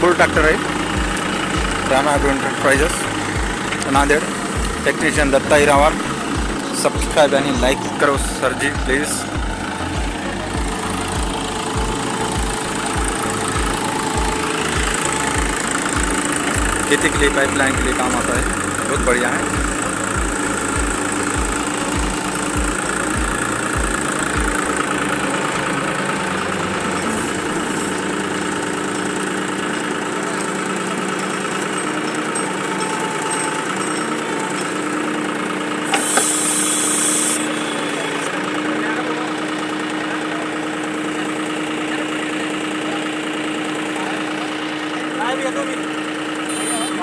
Bull tractor आहे. Rama agro enterprises Nanded. Technician Datta Hirawar. Subscribe आणि like करो सर जी प्लीज़. खेती के लिए पाइपलाइन के लिए काम आता है, बहुत बढ़िया है.